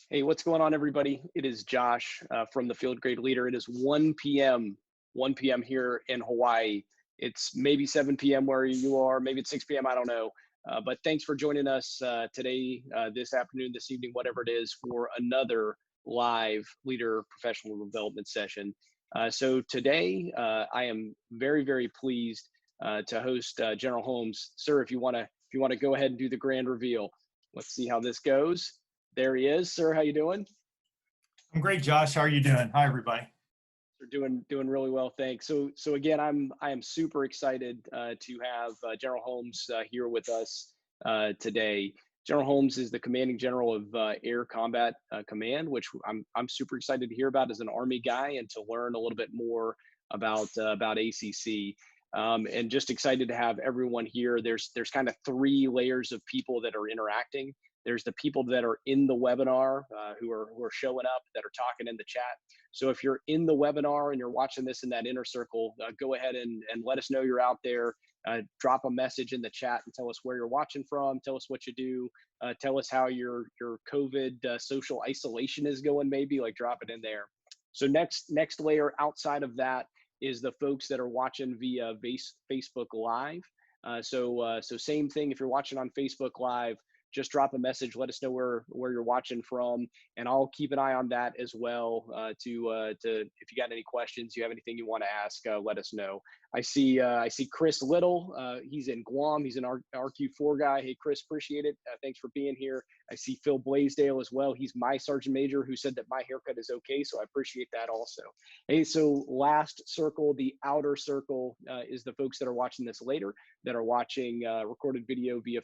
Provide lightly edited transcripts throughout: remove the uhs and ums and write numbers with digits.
Hey, what's going on, everybody? It is Josh from the Field Grade Leader. It is 1 p.m. 1 p.m. here in Hawaii. It's maybe 7 p.m. where you are. Maybe it's 6 p.m. I don't know. But thanks for joining us today, this afternoon, this evening, whatever it is, for another live leader professional development session. So today, I am very, very pleased to host General Holmes. Sir, if you want to go ahead and do the grand reveal. Let's see how this goes. There he is, sir. How you doing? I'm great, Josh. How are you doing? Hi, everybody. We're doing really well, thanks. So again, I am super excited to have General Holmes here with us today. General Holmes is the commanding general of Air Combat Command, which I'm super excited to hear about as an Army guy and to learn a little bit more about ACC. And just excited to have everyone here. There's kind of three layers of people that are interacting. There's the people that are in the webinar who are showing up, that are talking in the chat. So if you're in the webinar and you're watching this in that inner circle, go ahead and let us know you're out there. Drop a message in the chat and tell us where you're watching from. Tell us what you do. Tell us how your COVID social isolation is going. Maybe like drop it in there. So next layer outside of that is the folks that are watching via Facebook Live. So same thing. If you're watching on Facebook Live, just drop a message. Let us know where you're watching from, and I'll keep an eye on that as well. To if you got any questions, you have anything you want to ask, let us know. I see Chris Lytle. He's in Guam. He's an RQ4 guy. Hey, Chris, appreciate it. Thanks for being here. I see Phil Blaisdell as well. He's my sergeant major who said that my haircut is okay, so I appreciate that also. Hey, so last circle, the outer circle, is the folks that are watching this later, that are watching recorded video via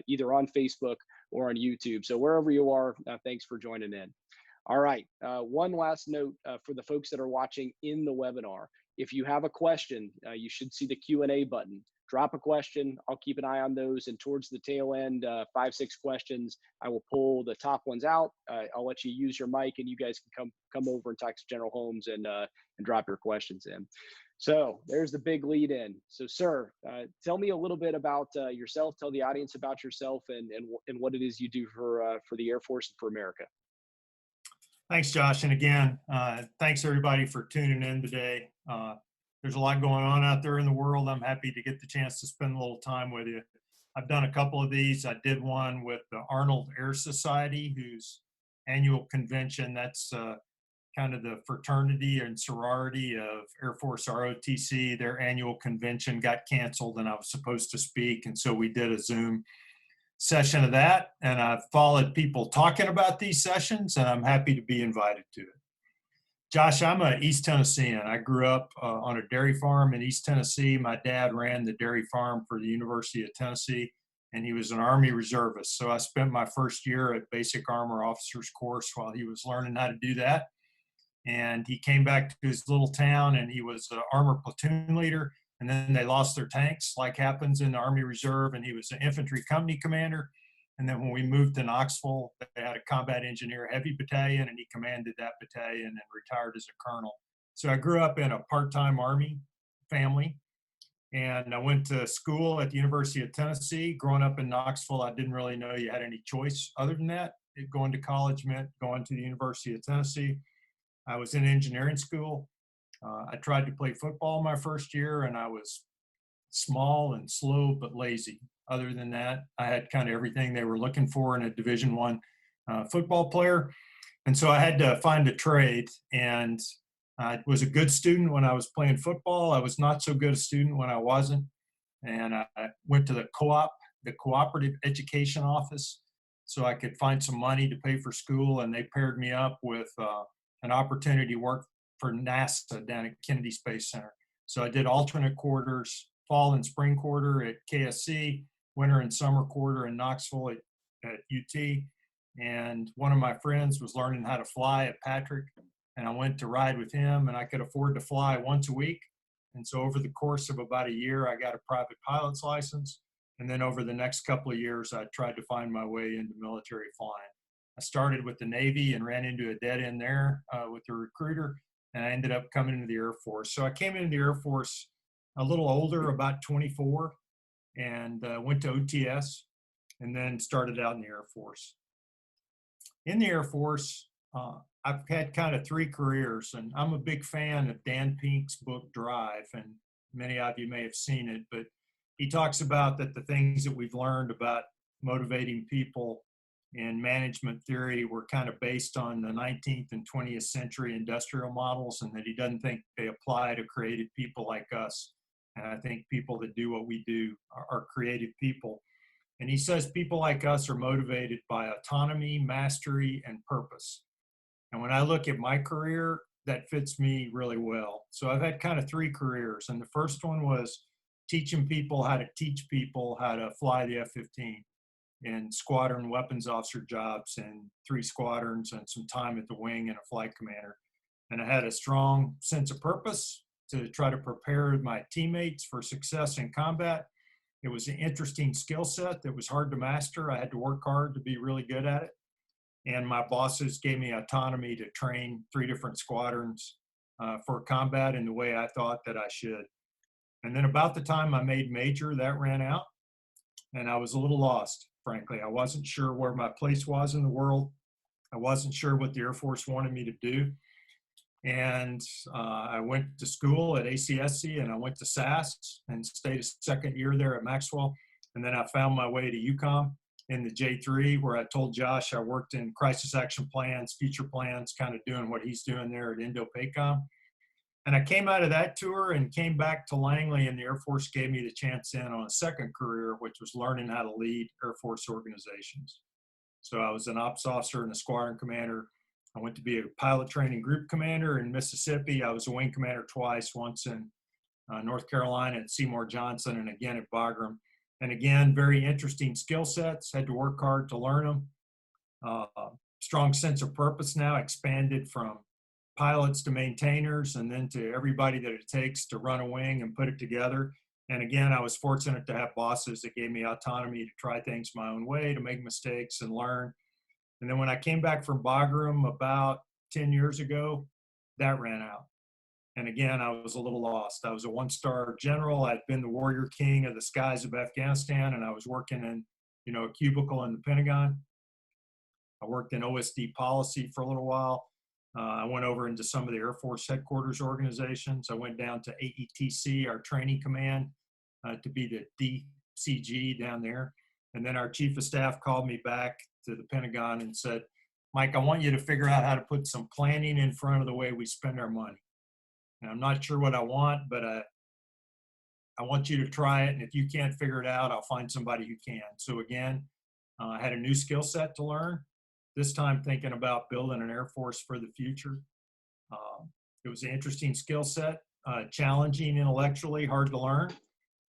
either on Facebook or on YouTube. So wherever you are, thanks for joining in. All right, one last note for the folks that are watching in the webinar. If you have a question, you should see the Q&A button. Drop a question. I'll keep an eye on those. And towards the tail end, 5-6 questions, I will pull the top ones out. I'll let you use your mic, and you guys can come over and talk to General Holmes and drop your questions in. So there's the big lead in. So sir, tell me a little bit about yourself. Tell the audience about yourself and what it is you do for the Air Force and for America. Thanks, Josh. And again, thanks everybody for tuning in today. There's a lot going on out there in the world. I'm happy to get the chance to spend a little time with you. I've done a couple of these. I did one with the Arnold Air Society, whose annual convention, that's kind of the fraternity and sorority of Air Force ROTC. Their annual convention got canceled and I was supposed to speak. And so we did a Zoom session of that. And I've followed people talking about these sessions, and I'm happy to be invited to it. Josh, I'm a East Tennessean. I grew up on a dairy farm in East Tennessee. My dad ran the dairy farm for the University of Tennessee, and he was an Army reservist. So I spent my first year at Basic Armor Officers Course while he was learning how to do that. And he came back to his little town, and he was an armor platoon leader. And then they lost their tanks, like happens in the Army Reserve, and he was an infantry company commander. And then when we moved to Knoxville, they had a combat engineer heavy battalion, and he commanded that battalion and retired as a colonel. So I grew up in a part-time Army family, and I went to school at the University of Tennessee. Growing up in Knoxville, I didn't really know you had any choice other than that. Going to college meant going to the University of Tennessee. I was in engineering school. I tried to play football my first year, and I was small and slow but lazy. Other than that, I had kind of everything they were looking for in a Division I football player. And so I had to find a trade, and I was a good student when I was playing football. I was not so good a student when I wasn't. And I went to the co-op, the Cooperative Education Office, so I could find some money to pay for school, and they paired me up with an opportunity to work for NASA down at Kennedy Space Center. So I did alternate quarters, fall and spring quarter at KSC, winter and summer quarter in Knoxville at UT. And one of my friends was learning how to fly at Patrick, and I went to ride with him, and I could afford to fly once a week. And so over the course of about a year, I got a private pilot's license. And then over the next couple of years, I tried to find my way into military flying. I started with the Navy and ran into a dead end there with the recruiter, and I ended up coming into the Air Force. So I came into the Air Force a little older, about 24, and went to OTS, and then started out in the Air Force. in the Air Force, I've had kind of three careers, and I'm a big fan of Dan Pink's book Drive, and many of you may have seen it, but he talks about that the things that we've learned about motivating people in management theory were kind of based on the 19th and 20th century industrial models, and that he doesn't think they apply to creative people like us. And I think people that do what we do are creative people. And he says people like us are motivated by autonomy, mastery, and purpose. And when I look at my career, that fits me really well. So I've had kind of three careers. And the first one was teaching people how to teach people how to fly the F-15 in squadron weapons officer jobs and 3 squadrons and some time at the wing and a flight commander. And I had a strong sense of purpose to try to prepare my teammates for success in combat. It was an interesting skill set that was hard to master. I had to work hard to be really good at it. And my bosses gave me autonomy to train 3 different squadrons for combat in the way I thought that I should. And then about the time I made major, that ran out, and I was a little lost, frankly. I wasn't sure where my place was in the world. I wasn't sure what the Air Force wanted me to do. And I went to school at ACSC, and I went to SAS and stayed a second year there at Maxwell. And then I found my way to UCOM in the J3, where I told Josh I worked in crisis action plans, future plans, kind of doing what he's doing there at Indo-PACOM. And I came out of that tour and came back to Langley, and the Air Force gave me the chance in on a second career, which was learning how to lead Air Force organizations. So I was an ops officer and a squadron commander. I went to be a pilot training group commander in Mississippi. I was a wing commander twice, once in North Carolina at Seymour Johnson and again at Bagram. And again, very interesting skill sets, had to work hard to learn them. Strong sense of purpose now, expanded from pilots to maintainers and then to everybody that it takes to run a wing and put it together. And again, I was fortunate to have bosses that gave me autonomy to try things my own way, to make mistakes and learn. And then when I came back from Bagram about 10 years ago, that ran out. And again, I was a little lost. I was a 1-star general. I'd been the warrior king of the skies of Afghanistan, and I was working in, a cubicle in the Pentagon. I worked in OSD policy for a little while. I went over into some of the Air Force headquarters organizations. I went down to AETC, our training command, to be the DCG down there. And then our chief of staff called me back to the Pentagon and said, Mike, I want you to figure out how to put some planning in front of the way we spend our money. And I'm not sure what I want, but I want you to try it. And if you can't figure it out, I'll find somebody who can. So again, I had a new skill set to learn. This time thinking about building an Air Force for the future. It was an interesting skill set, challenging intellectually, hard to learn.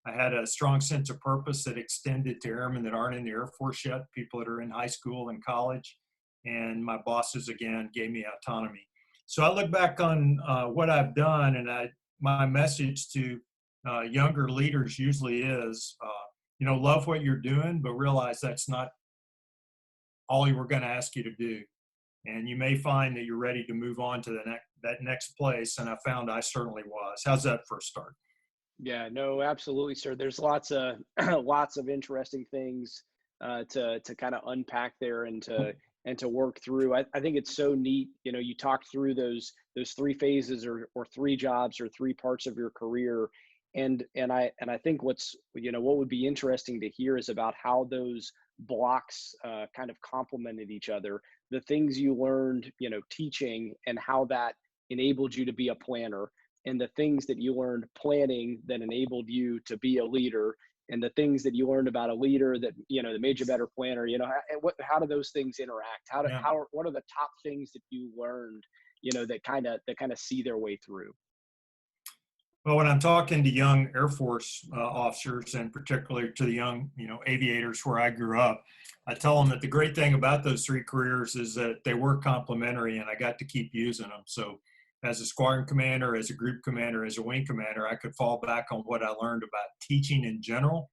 I had a strong sense of purpose that extended to airmen that aren't in the Air Force yet, people that are in high school and college. And my bosses, again, gave me autonomy. So I look back on what I've done, and my message to younger leaders usually is, love what you're doing, but realize that's not all you were going to ask you to do. And you may find that you're ready to move on to that next place. And I found I certainly was. How's that for a start? Yeah, no, absolutely, sir. There's lots of lots of interesting things to kind of unpack there and to work through. I think it's so neat. You talked through those 3 phases or 3 jobs or 3 parts of your career. And I think what would be interesting to hear is about how those blocks kind of complemented each other. The things you learned, teaching, and how that enabled you to be a planner, and the things that you learned planning that enabled you to be a leader, and the things that you learned about a leader that that made you a better planner. How do those things interact? What are the top things that you learned that kind of see their way through? Well, when I'm talking to young Air Force officers, and particularly to the young, aviators where I grew up, I tell them that the great thing about those 3 careers is that they were complementary, and I got to keep using them. So as a squadron commander, as a group commander, as a wing commander, I could fall back on what I learned about teaching in general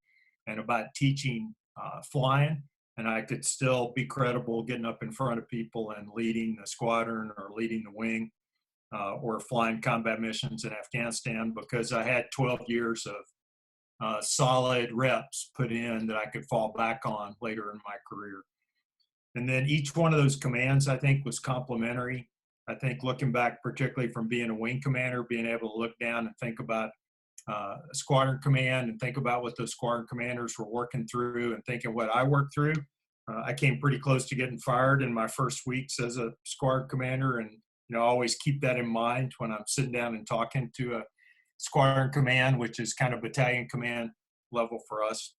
and about teaching flying, and I could still be credible getting up in front of people and leading the squadron or leading the wing. Or flying combat missions in Afghanistan, because I had 12 years of solid reps put in that I could fall back on later in my career. And then each one of those commands, I think, was complementary. I think looking back, particularly from being a wing commander, being able to look down and think about a squadron command and think about what those squadron commanders were working through and thinking what I worked through. I came pretty close to getting fired in my first weeks as a squadron commander, and always keep that in mind when I'm sitting down and talking to a squadron command, which is kind of battalion command level for us.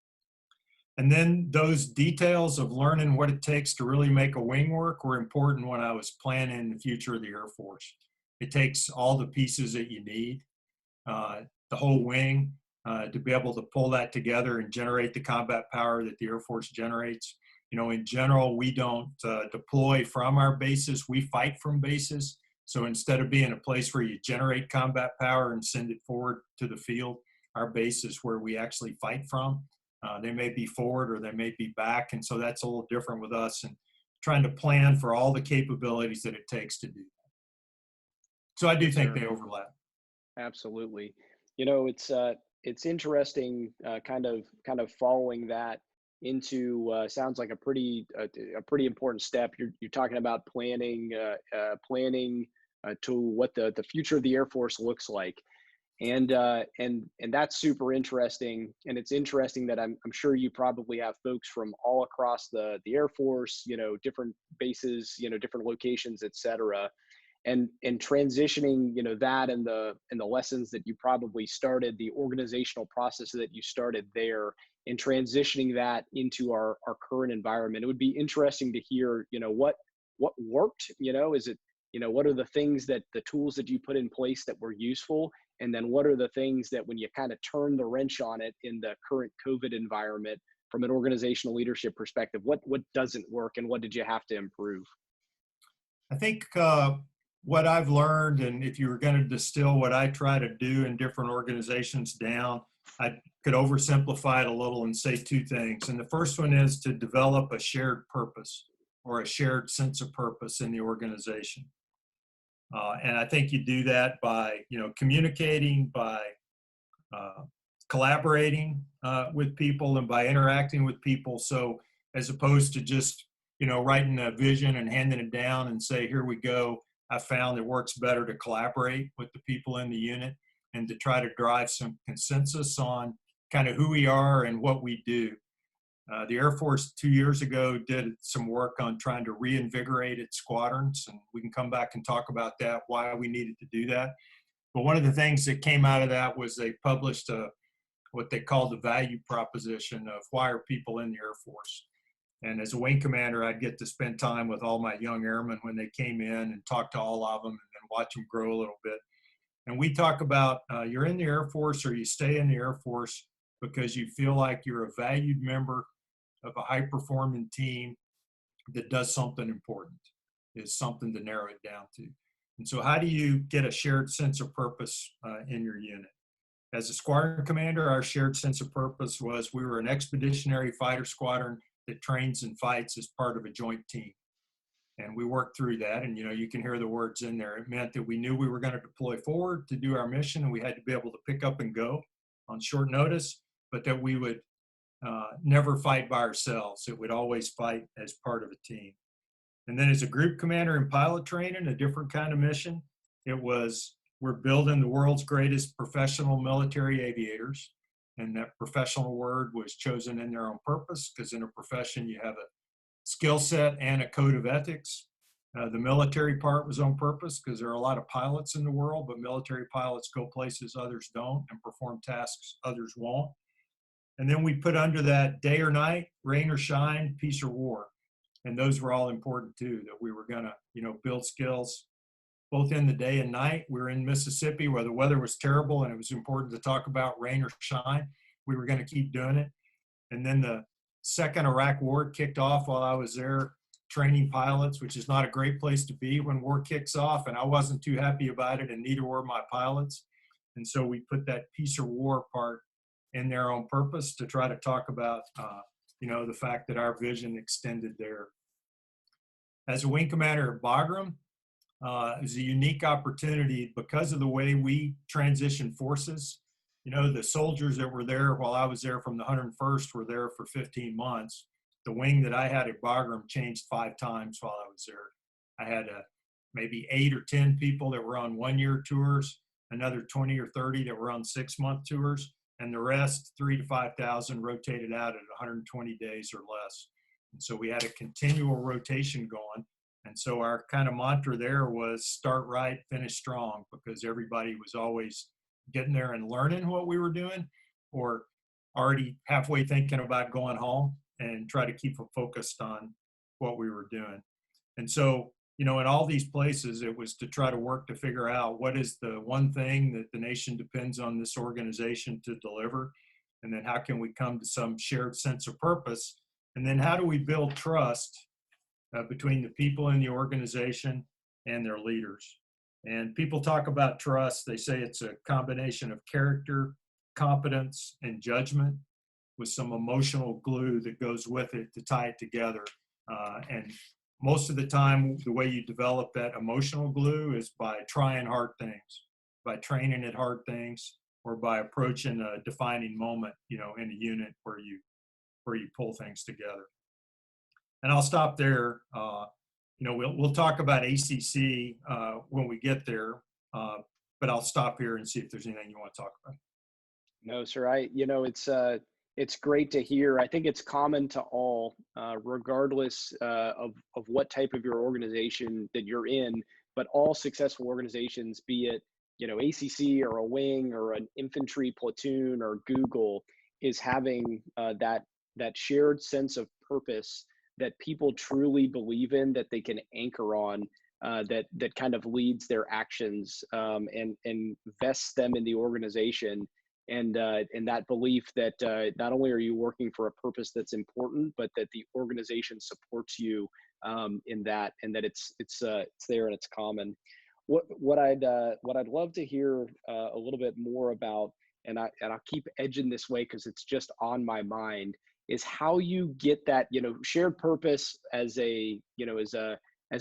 And then those details of learning what it takes to really make a wing work were important when I was planning the future of the Air Force. It takes all the pieces that you need, the whole wing, to be able to pull that together and generate the combat power that the Air Force generates. In general, we don't deploy from our bases, we fight from bases. So instead of being a place where you generate combat power and send it forward to the field, our base is where we actually fight from. They may be forward or they may be back. And so that's a little different with us, and trying to plan for all the capabilities that it takes to do that. So I do Yes, think sir. they overlap. Absolutely. It's interesting, kind of following that into sounds like a pretty important step. You're talking about planning to what the future of the Air Force looks like. And that's super interesting. And it's interesting that I'm sure you probably have folks from all across the Air Force, different bases, different locations, et cetera. And transitioning, that and the lessons that you probably started, the organizational process that you started there, and transitioning that into our current environment. It would be interesting to hear, what worked, is it, what are the things that the tools that you put in place that were useful? And then what are the things that when you kind of turn the wrench on it in the current COVID environment from an organizational leadership perspective, what doesn't work and what did you have to improve? I think what I've learned, and if you were going to distill what I try to do in different organizations down, I could oversimplify it a little and say two things. And the first one is to develop a shared purpose or a shared sense of purpose in the organization. And I think you do that by, communicating, by collaborating with people, and by interacting with people. So as opposed to just, writing a vision and handing it down and say, here we go, I found it works better to collaborate with the people in the unit and to try to drive some consensus on kind of who we are and what we do. The Air Force 2 years ago did some work on trying to reinvigorate its squadrons, and we can come back and talk about that, why we needed to do that. But one of the things that came out of that was they published what they called the value proposition of why are people in the Air Force. And as a wing commander, I'd get to spend time with all my young airmen when they came in and talk to all of them and then watch them grow a little bit. And we talk about you're in the Air Force or you stay in the Air Force because you feel like you're a valued member of a high-performing team that does something important, is something to narrow it down to. And so how do you get a shared sense of purpose in your unit? As a squadron commander, our shared sense of purpose was we were an expeditionary fighter squadron that trains and fights as part of a joint team. And we worked through that, and you can hear the words in there. It meant that we knew we were going to deploy forward to do our mission, and we had to be able to pick up and go on short notice, but that we would never fight by ourselves. It would always fight as part of a team. And then as a group commander in pilot training, a different kind of mission, it was we're building the world's greatest professional military aviators. And that professional word was chosen in their own purpose, because in a profession you have a skill set and a code of ethics. The military part was on purpose because there are a lot of pilots in the world, but military pilots go places others don't and perform tasks others won't. And then we put under that day or night, rain or shine, peace or war. And those were all important too, that we were going to, build skills both in the day and night. We were in Mississippi where the weather was terrible and it was important to talk about rain or shine. We were going to keep doing it. And then the second Iraq war kicked off while I was there training pilots, which is not a great place to be when war kicks off. And I wasn't too happy about it, and neither were my pilots. And so we put that peace or war part in there on purpose to try to talk about, the fact that our vision extended there. As a wing commander at Bogle, it was a unique opportunity because of the way we transition forces. The soldiers that were there while I was there from the 101st were there for 15 months. the wing that I had at Bogle changed 5 times while I was there. I had maybe 8 or 10 people that were on 1-year tours, another 20 or 30 that were on 6-month tours, and the rest, 3,000 to 5,000, rotated out at 120 days or less. And so we had a continual rotation going. And so our kind of mantra there was start right, finish strong, because everybody was always getting there and learning what we were doing, or already halfway thinking about going home, and try to keep focused on what we were doing. And so, in all these places, it was to try to work to figure out what is the one thing that the nation depends on this organization to deliver, and then how can we come to some shared sense of purpose, and then how do we build trust between the people in the organization and their leaders. And people talk about trust. They say it's a combination of character, competence, and judgment with some emotional glue that goes with it to tie it together. And most of the time, the way you develop that emotional glue is by trying hard things, by training at hard things, or by approaching a defining moment, in a unit where you pull things together. And I'll stop there. We'll talk about ACC when we get there, but I'll stop here and see if there's anything you want to talk about. No, sir. It's great to hear. I think it's common to all, regardless of what type of your organization that you're in, but all successful organizations, be it, ACC or a wing or an infantry platoon or Google, is having that shared sense of purpose that people truly believe in, that they can anchor on, that kind of leads their actions, and vests them in the organization. And that belief that not only are you working for a purpose that's important, but that the organization supports you in that, and that it's there and it's common. What I'd love to hear a little bit more about, and I'll keep edging this way because it's just on my mind, is how you get that shared purpose as a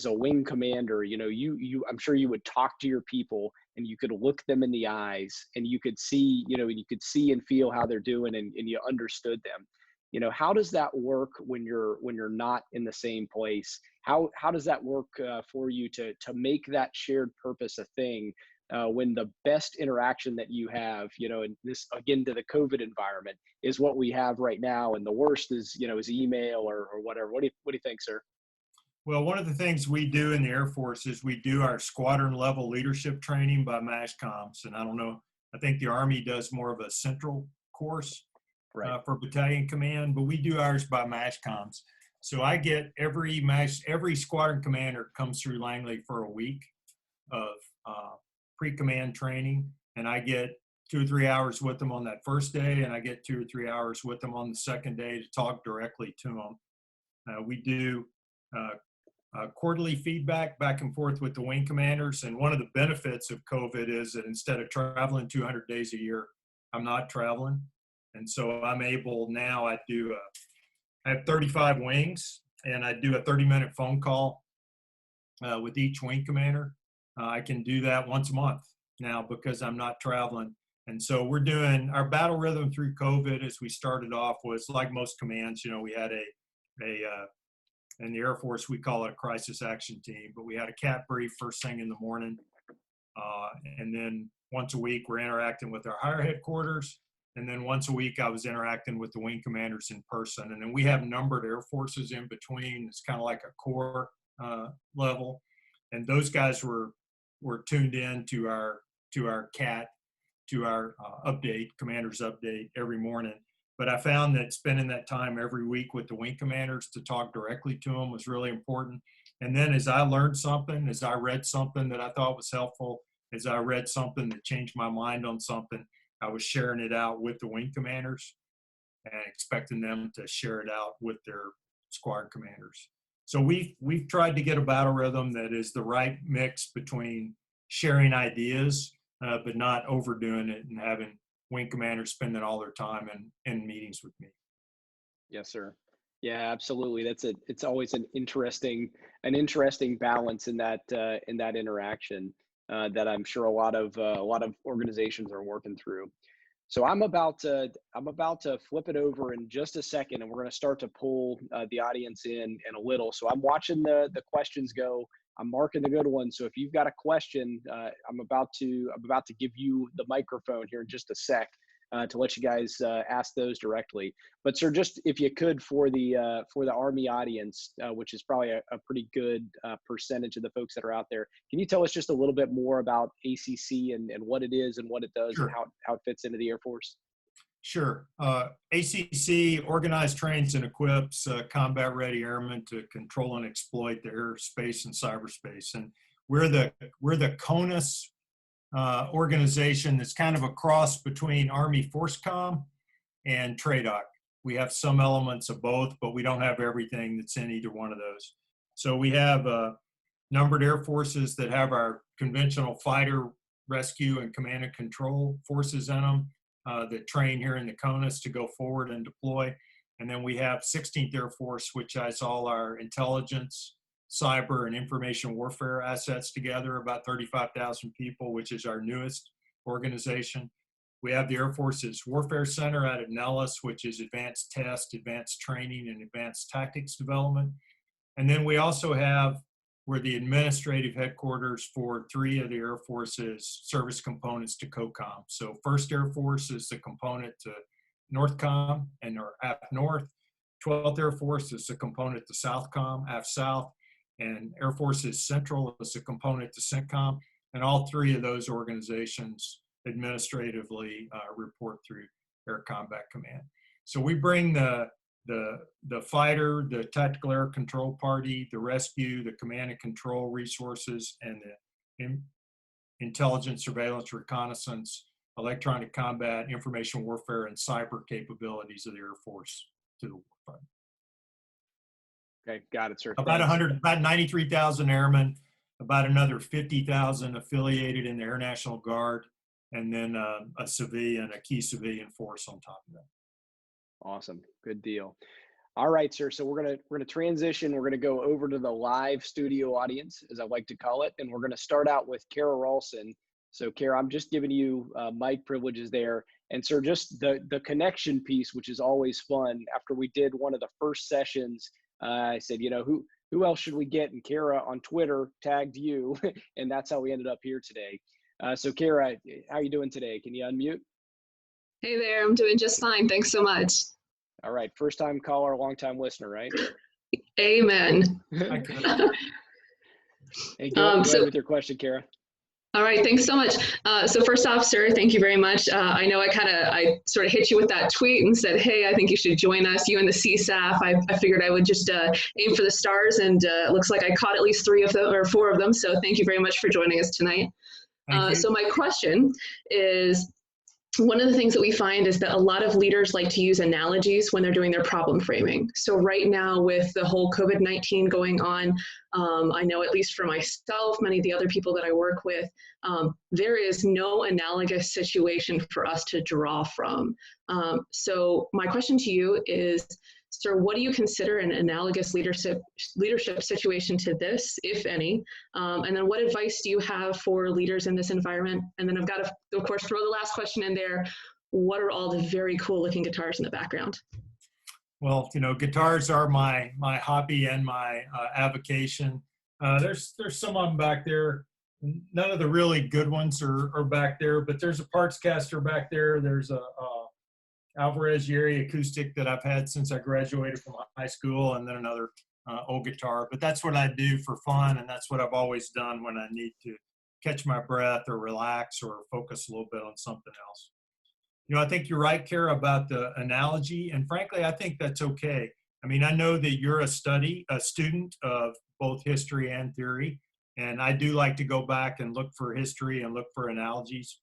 wing commander. I'm sure you would talk to your people and you could look them in the eyes and you could see and feel how they're doing, and you understood them. How does that work when you're not in the same place? How does that work for you to make that shared purpose a thing when the best interaction that you have, and this again to the COVID environment, is what we have right now, and the worst is email or whatever. What do you think, sir? Well, one of the things we do in the Air Force is we do our squadron level leadership training by MASHCOMs. And I don't know, I think the Army does more of a central course for battalion command, but we do ours by MASHCOMs. So I get every squadron commander comes through Langley for a week of pre-command training, and I get 2 or 3 hours with them on that first day, and I get 2 or 3 hours with them on the second day to talk directly to them. We do quarterly feedback back and forth with the wing commanders. And one of the benefits of COVID is that instead of traveling 200 days a year, I'm not traveling. And so I'm able now, I have 35 wings, and I do a 30-minute phone call with each wing commander. I can do that once a month now because I'm not traveling. And so we're doing our battle rhythm through COVID as we started off was like most commands. We had in the Air Force, we call it a crisis action team, but we had a cat brief first thing in the morning. And then once a week, we're interacting with our higher headquarters. And then once a week, I was interacting with the wing commanders in person. And then we have numbered air forces in between. It's kind of like a core level. And those guys were tuned in to our update, commander's update every morning. But I found that spending that time every week with the wing commanders to talk directly to them was really important. And then as I learned something, as I read something that I thought was helpful, as I read something that changed my mind on something, I was sharing it out with the wing commanders and expecting them to share it out with their squadron commanders. So we've tried to get a battle rhythm that is the right mix between sharing ideas, but not overdoing it and having wing commanders spending all their time in meetings with me. Yes, sir. Yeah, absolutely. It's always an interesting balance in that interaction that I'm sure a lot of organizations are working through. So I'm about to flip it over in just a second, and we're going to start to pull the audience in a little. So I'm watching the questions go. I'm marking the good ones. So if you've got a question, I'm about to give you the microphone here in just a sec to let you guys ask those directly. But sir, just if you could for the Army audience, which is probably a pretty good percentage of the folks that are out there, can you tell us just a little bit more about ACC and what it is and what it does and Sure. how it fits into the Air Force? Sure. ACC organized, trains, and equips combat-ready airmen to control and exploit the airspace and cyberspace. And we're the CONUS organization that's kind of a cross between Army ForceCom and TRADOC. We have some elements of both, but we don't have everything that's in either one of those. So we have numbered air forces that have our conventional fighter, rescue, and command and control forces in them that train here in the CONUS to go forward and deploy. And then we have 16th Air Force, which has all our intelligence, cyber, and information warfare assets together, about 35,000 people, which is our newest organization. We have the Air Force's Warfare Center out at Nellis, which is advanced test, advanced training, and advanced tactics development. And then we also we're the administrative headquarters for 3 of the Air Force's service components to COCOM. So 1st Air Force is the component to NORTHCOM and or AF North. 12th Air Force is the component to SOUTHCOM, AF South. And Air Force's Central is a component to CENTCOM, and all 3 of those organizations administratively report through Air Combat Command. So we bring the fighter, the tactical air control party, the rescue, the command and control resources, and the intelligence, surveillance, reconnaissance, electronic combat, information warfare, and cyber capabilities of the Air Force to the warfighter. Okay, got it, sir. About 93,000 airmen, about another 50,000 affiliated in the Air National Guard, and then a key civilian force on top of that. Awesome, good deal. All right, sir. So we're gonna transition. We're gonna go over to the live studio audience, as I like to call it, and we're gonna start out with Karalson. So, Kara, I'm just giving you mic privileges there, and sir, just the connection piece, which is always fun. After we did one of the first sessions, I said, who else should we get? And Kara on Twitter tagged you, and that's how we ended up here today. So Kara, how are you doing today? Can you unmute? Hey there, I'm doing just fine. Thanks so much. All right, first time caller, long time listener, right? Amen. Hey, go ahead with your question, Kara. All right, thanks so much. So first off, sir, thank you very much. I know I sort of hit you with that tweet and said, hey, I think you should join us, you and the CSAF. I figured I would just aim for the stars, and it looks like I caught at least 3 of them or 4 of them. So thank you very much for joining us tonight. So my question is, one of the things that we find is that a lot of leaders like to use analogies when they're doing their problem framing. So right now with the whole COVID-19 going on, I know at least for myself, many of the other people that I work with, there is no analogous situation for us to draw from. So my question to you is, sir, what do you consider an analogous leadership situation to this, if any? And then what advice do you have for leaders in this environment? And then I've got to, of course, throw the last question in there. What are all the very cool looking guitars in the background? Well, guitars are my hobby and my avocation. There's some of them back there. None of the really good ones are back there, but there's a parts caster back there. There's a Alvarez Yeri acoustic that I've had since I graduated from high school, and then another old guitar. But that's what I do for fun, and that's what I've always done when I need to catch my breath or relax or focus a little bit on something else. I think you're right, Kara, about the analogy, and frankly, I think that's okay. I mean, I know that you're a student of both history and theory, and I do like to go back and look for history and look for analogies.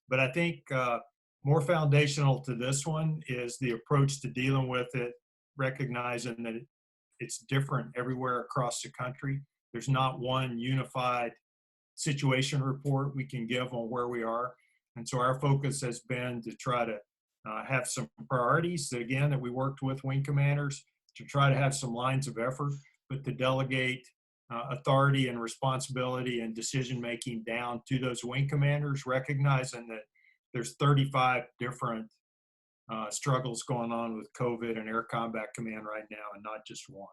But I think more foundational to this one is the approach to dealing with it, recognizing that it's different everywhere across the country. There's not one unified situation report we can give on where we are. And so our focus has been to try to have some priorities that we worked with wing commanders to try to have some lines of effort, but to delegate authority and responsibility and decision-making down to those wing commanders, recognizing that there's 35 different struggles going on with COVID and Air Combat Command right now, and not just one.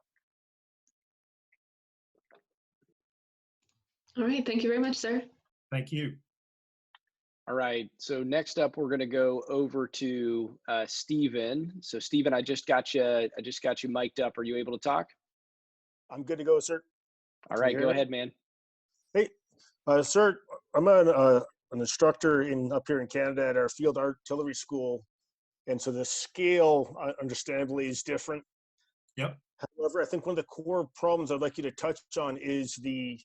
All right, thank you very much, sir. Thank you. All right, so next up, we're going to go over to Stephen. So Stephen, I just got you mic'd up. Are you able to talk? I'm good to go, sir. All Can right, you go hear me? ahead, man. Hey, sir, I'm an instructor up here in Canada at our field artillery school, and so the scale, understandably, is different. Yep. However, I think one of the core problems I'd like you to touch on is the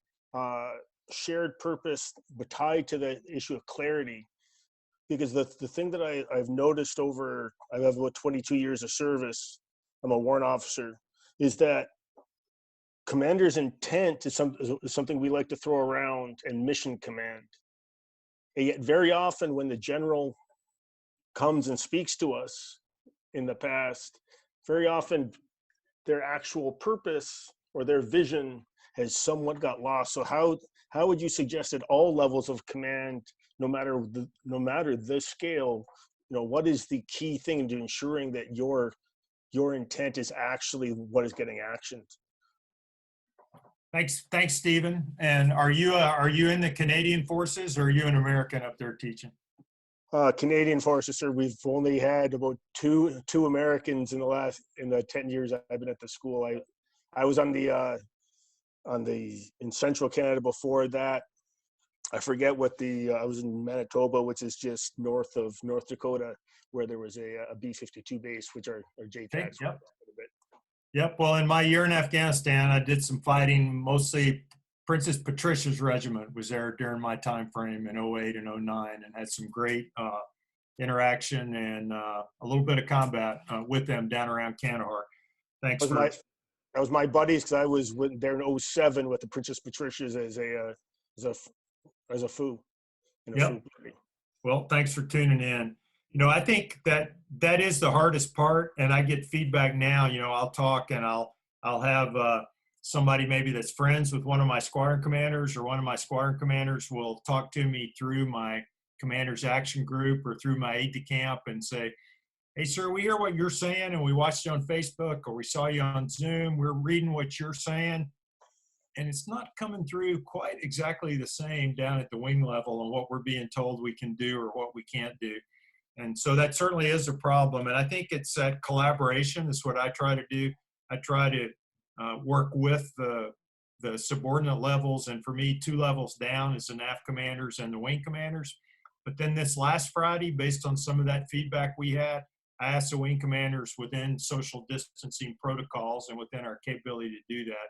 shared purpose, but tied to the issue of clarity. Because the thing that I've noticed over, I have about 22 years of service, I'm a warrant officer, is that commander's intent is something we like to throw around, and mission command. And yet very often when the general comes and speaks to us in the past, very often their actual purpose or their vision has somewhat got lost. So how would you suggest at all levels of command, no matter the scale, what is the key thing to ensuring that your intent is actually what is getting actioned? Thanks, Stephen. And are you in the Canadian Forces, or are you an American up there teaching? Canadian Forces, sir. We've only had about two Americans in the 10 years I've been at the school. I was in Central Canada before that. I forget what I was in Manitoba, which is just north of North Dakota, where there was a B-52 base, which are JTAGs. Yep. Yep. Well, in my year in Afghanistan, I did some fighting. Mostly Princess Patricia's regiment was there during my time frame in 08 and 09, and had some great interaction and a little bit of combat with them down around Kandahar. Thanks that was my buddies, because I was there in 07 with the Princess Patricia's as a foo. Yep. Well, thanks for tuning in. I think that is the hardest part, and I get feedback now. I'll talk and I'll have somebody maybe that's friends with one of my squadron commanders, or one of my squadron commanders will talk to me through my commander's action group or through my aide-de-camp and say, "Hey, sir, we hear what you're saying, and we watched you on Facebook, or we saw you on Zoom. We're reading what you're saying, and it's not coming through quite exactly the same down at the wing level on what we're being told we can do or what we can't do." And so that certainly is a problem. And I think it's that collaboration is what I try to do. I try to work with the subordinate levels. And for me, 2 levels down is the NAF commanders and the wing commanders. But then this last Friday, based on some of that feedback we had, I asked the wing commanders, within social distancing protocols and within our capability to do that,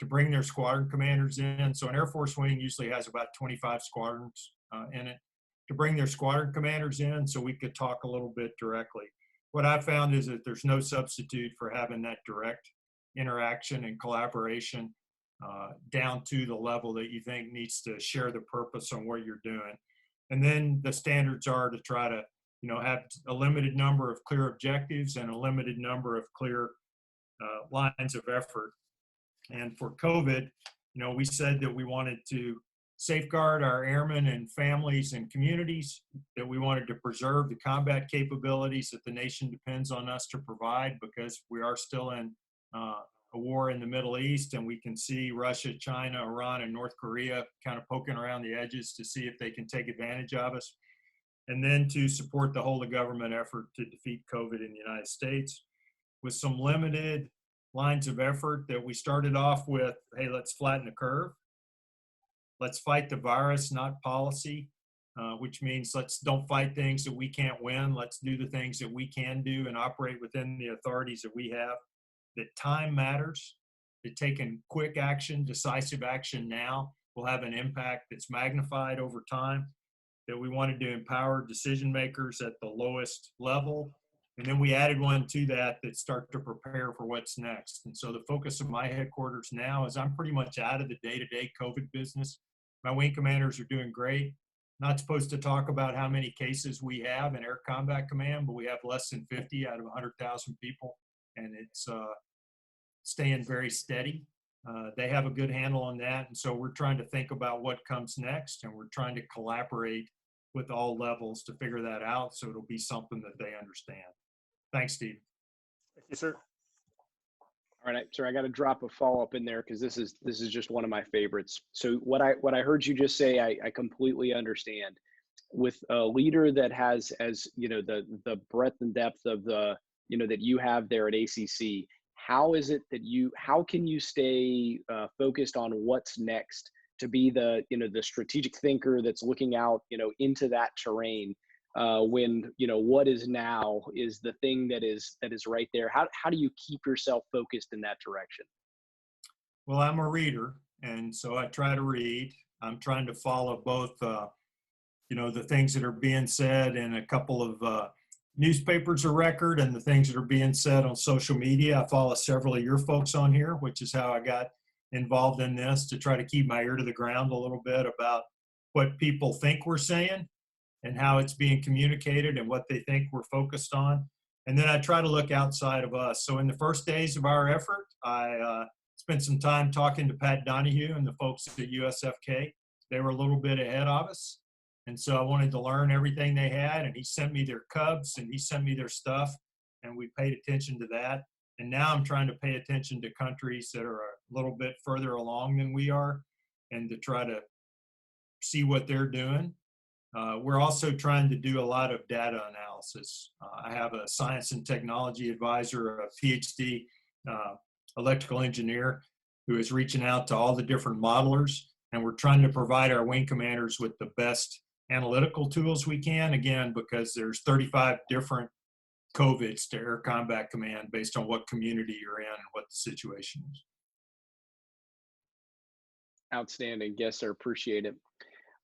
to bring their squadron commanders in. So an Air Force wing usually has about 25 squadrons in it, to bring their squadron commanders in so we could talk a little bit directly. What I found is that there's no substitute for having that direct interaction and collaboration down to the level that you think needs to share the purpose on what you're doing. And then the standards are to try to, have a limited number of clear objectives and a limited number of clear lines of effort. And for COVID, we said that we wanted to safeguard our airmen and families and communities, that we wanted to preserve the combat capabilities that the nation depends on us to provide, because we are still in a war in the Middle East, and we can see Russia, China, Iran, and North Korea kind of poking around the edges to see if they can take advantage of us. And then to support the whole of government effort to defeat COVID in the United States, with some limited lines of effort that we started off with. Hey, let's flatten the curve. Let's fight the virus, not policy, which means don't fight things that we can't win. Let's do the things that we can do and operate within the authorities that we have. That time matters, that taking quick action, decisive action now will have an impact that's magnified over time, that we wanted to empower decision makers at the lowest level. And then we added one to that start to prepare for what's next. And so the focus of my headquarters now is I'm pretty much out of the day-to-day COVID business. My wing commanders are doing great. Not supposed to talk about how many cases we have in Air Combat Command, but we have less than 50 out of 100,000 people, and it's staying very steady. They have a good handle on that, and so we're trying to think about what comes next, and we're trying to collaborate with all levels to figure that out, so it'll be something that they understand. Thanks, Steve. Thank you, sir. All right, sir, I got to drop a follow-up in there because this is just one of my favorites. So what I heard you just say, I completely understand. With a leader that has, as you know, the breadth and depth of the, you know, that you have there at ACC, how can you stay focused on what's next to be the, you know, the strategic thinker that's looking out, you know, into that terrain, when, you know, what is now is the thing that is right there. How do you keep yourself focused in that direction? Well, I'm a reader, and so I try to read. I'm trying to follow both, you know, the things that are being said in a couple of newspapers of record and the things that are being said on social media. I follow several of your folks on here, which is how I got involved in this, to try to keep my ear to the ground a little bit about what people think we're saying and how it's being communicated and what they think we're focused on. And then I try to look outside of us. So in the first days of our effort, I spent some time talking to Pat Donahue and the folks at USFK. They were a little bit ahead of us. And so I wanted to learn everything they had, and he sent me their cubs and he sent me their stuff, and we paid attention to that. And now I'm trying to pay attention to countries that are a little bit further along than we are, and to try to see what they're doing. We're also trying to do a lot of data analysis. I have a science and technology advisor, a PhD electrical engineer, who is reaching out to all the different modelers, and we're trying to provide our wing commanders with the best analytical tools we can, again, because there's 35 different COVIDs to Air Combat Command based on what community you're in and what the situation is. Outstanding. Yes, sir. Appreciate it.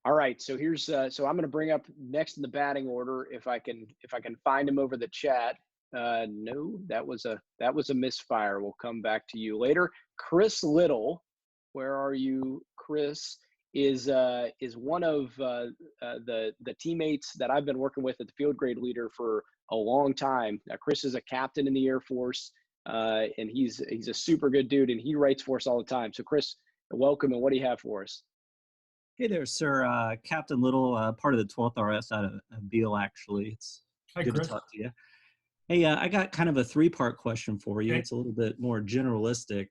All right. So here's so I'm going to bring up next in the batting order, if I can find him over the chat. No, that was a misfire. We'll come back to you later. Chris Lytle, where are you? Chris is one of the teammates that I've been working with at the field grade leader for a long time. Chris is a captain in the Air Force, and he's a super good dude, and he writes for us all the time. So Chris, welcome, and what do you have for us? Hey there, sir. Captain Lytle, part of the 12th RS out of Bogle, actually. It's good Chris. to talk to you. Hey, I got kind of a three-part question for you. Okay. It's a little bit more generalistic.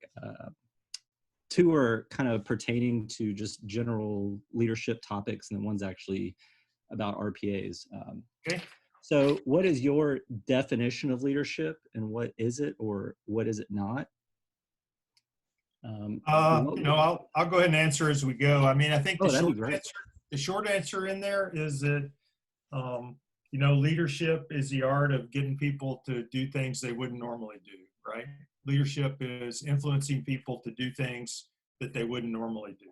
Two are kind of pertaining to just general leadership topics, and then one's actually about RPAs. Okay. So what is your definition of leadership, and what is it, or what is it not? You know, I'll go ahead and answer as we go. I mean, I think the short answer in there is that, you know, leadership is the art of getting people to do things they wouldn't normally do, right? Leadership is influencing people to do things that they wouldn't normally do.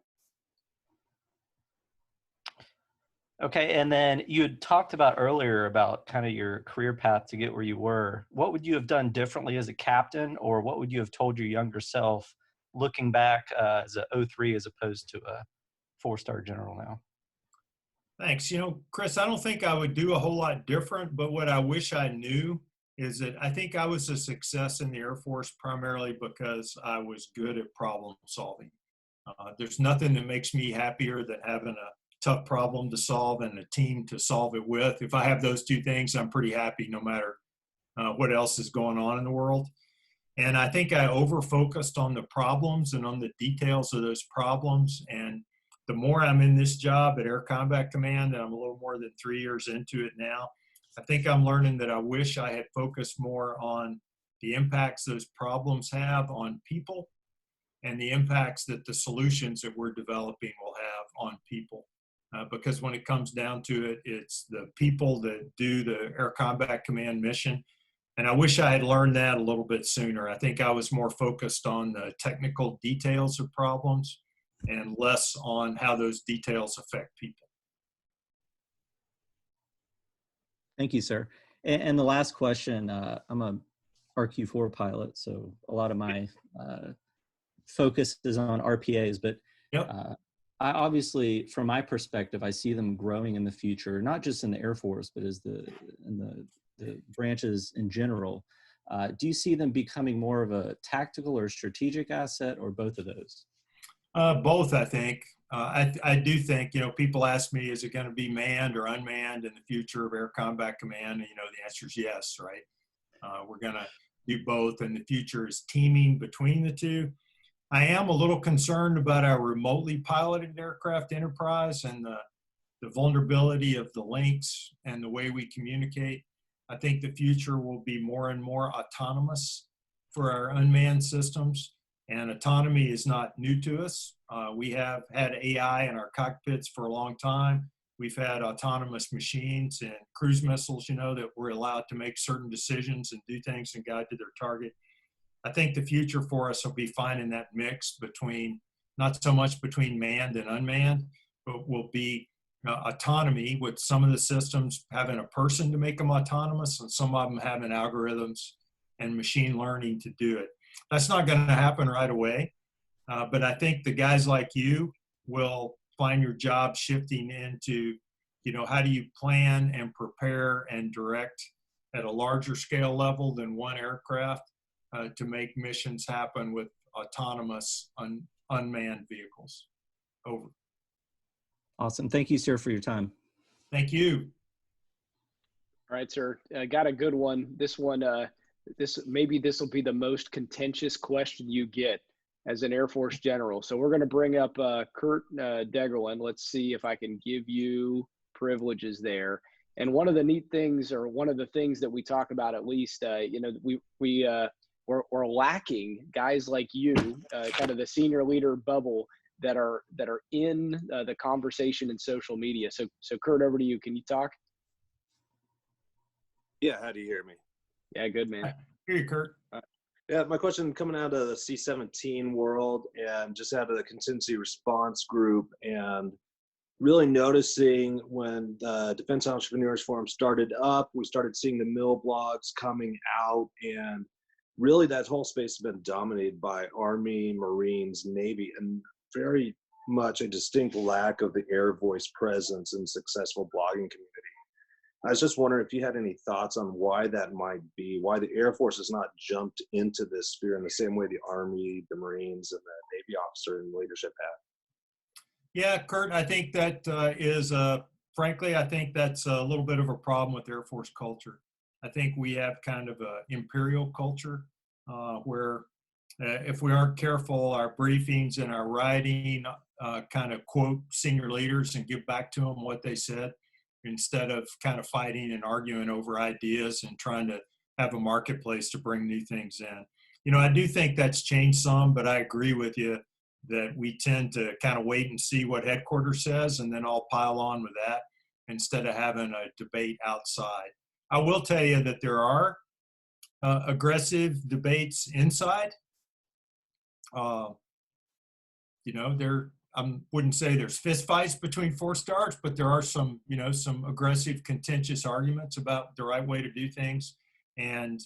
Okay, and then you had talked about earlier about kind of your career path to get where you were. What would you have done differently as a captain, or what would you have told your younger self looking back as a 03 as opposed to a 4-star general now? Thanks. You know, Chris, I don't think I would do a whole lot different, but what I wish I knew is that I think I was a success in the Air Force primarily because I was good at problem solving. There's nothing that makes me happier than having a tough problem to solve and a team to solve it with. If I have those two things, I'm pretty happy no matter what else is going on in the world. And I think I over-focused on the problems and on the details of those problems. And the more I'm in this job at Air Combat Command, and I'm a little more than 3 years into it now, I think I'm learning that I wish I had focused more on the impacts those problems have on people and the impacts that the solutions that we're developing will have on people. Because when it comes down to it, it's the people that do the Air Combat Command mission. And I wish I had learned that a little bit sooner. I think I was more focused on the technical details of problems and less on how those details affect people. Thank you, sir. And the last question, I'm a RQ4 pilot, so a lot of my focus is on RPAs, but Yep. I obviously, from my perspective, I see them growing in the future, not just in the Air Force, but in the branches in general. Do you see them becoming more of a tactical or strategic asset, or both of those? Both, I think. I do think, people ask me, is it going to be manned or unmanned in the future of Air Combat Command? And, the answer is yes, right? We're going to do both, and the future is teaming between the two. I am a little concerned about our remotely piloted aircraft enterprise and the vulnerability of the links and the way we communicate. I think the future will be more and more autonomous for our unmanned systems, and autonomy is not new to us. We have had AI in our cockpits for a long time. We've had autonomous machines and cruise missiles, that were allowed to make certain decisions and do things and guide to their target. I think the future for us will be finding that mix between, not so much between manned and unmanned, but will be autonomy, with some of the systems having a person to make them autonomous and some of them having algorithms and machine learning to do it. That's not going to happen right away, but I think the guys like you will find your job shifting into, how do you plan and prepare and direct at a larger scale level than one aircraft to make missions happen with autonomous unmanned vehicles. Over. Awesome. Thank you, sir, for your time. Thank you. All right, sir. Got a good one. This one, this will be the most contentious question you get as an Air Force general. So we're going to bring up Curt Degel, and let's see if I can give you privileges there. And one of the neat things, or one of the things that we talk about, at least, we're lacking guys like you, kind of the senior leader bubble, that are in the conversation in social media. So Curt, over to you. Can you talk? Yeah, how do you hear me? Yeah, good, man. I hear you, Curt. Yeah, my question, coming out of the C-17 world and just out of the contingency response group, and really noticing when the Defense Entrepreneurs Forum started up, we started seeing the mill blogs coming out, and really that whole space has been dominated by Army, Marines, Navy, and very much a distinct lack of the Air Voice presence in successful blogging community. I was just wondering if you had any thoughts on why that might be, why the Air Force has not jumped into this sphere in the same way the Army, the Marines, and the Navy officer and leadership have. Yeah, Curt, I think that frankly, I think that's a little bit of a problem with Air Force culture. I think we have kind of an imperial culture where if we aren't careful, our briefings and our writing kind of quote senior leaders and give back to them what they said, instead of kind of fighting and arguing over ideas and trying to have a marketplace to bring new things in. I do think that's changed some, but I agree with you that we tend to kind of wait and see what headquarters says and then all pile on with that instead of having a debate outside. I will tell you that there are aggressive debates inside. I wouldn't say there's fist fights between four stars, but there are some aggressive, contentious arguments about the right way to do things. And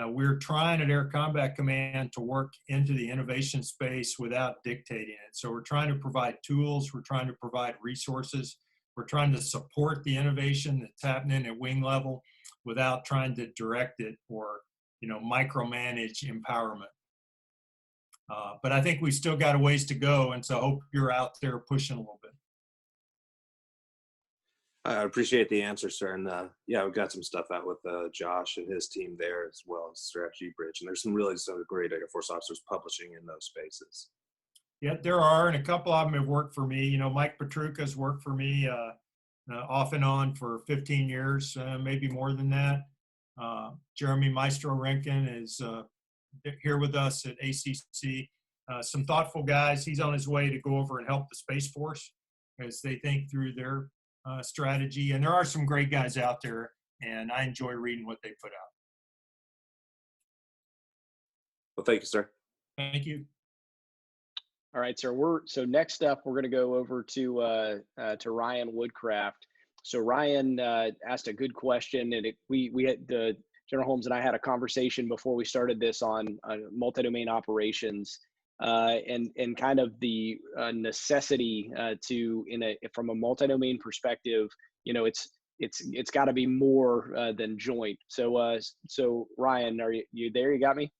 we're trying at Air Combat Command to work into the innovation space without dictating it. So we're trying to provide tools, we're trying to provide resources, we're trying to support the innovation that's happening at wing level without trying to direct it or micromanage empowerment. But I think we still got a ways to go, and so I hope you're out there pushing a little bit. I appreciate the answer, sir. And yeah, we've got some stuff out with Josh and his team there, as well as Strategy Bridge. And there's some great Air Force officers publishing in those spaces. Yeah, there are, and a couple of them have worked for me. Mike Petruka's worked for me off and on for 15 years, maybe more than that. Jeremy Maestro-Renken is here with us at ACC. Some thoughtful guys. He's on his way to go over and help the Space Force as they think through their strategy. And there are some great guys out there, and I enjoy reading what they put out. Well, thank you, sir. Thank you. All right, sir. So next up, we're going to go over to Ryan Woodcraft. So Ryan asked a good question, and we had General Holmes and I had a conversation before we started this on multi-domain operations and kind of the necessity from a multi-domain perspective. It's got to be more than joint. So Ryan, are you there? You got me?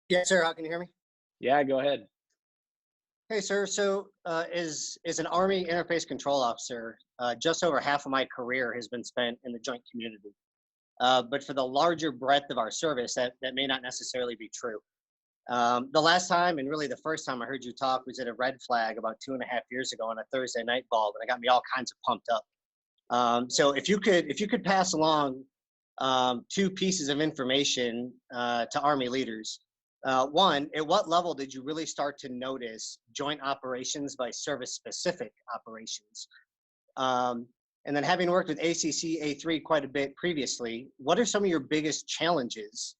Yes, sir. How can you hear me? Yeah, go ahead. Hey, sir. So, as an Army interface control officer, just over half of my career has been spent in the joint community. But for the larger breadth of our service, that may not necessarily be true. The last time, and really the first time I heard you talk, was at a Red Flag about 2.5 years ago on a Thursday night ball, and it got me all kinds of pumped up. So, if you could pass along two pieces of information to Army leaders. One, at what level did you really start to notice joint operations by service specific operations? Um, and then, having worked with ACC A3 quite a bit previously, what are some of your biggest challenges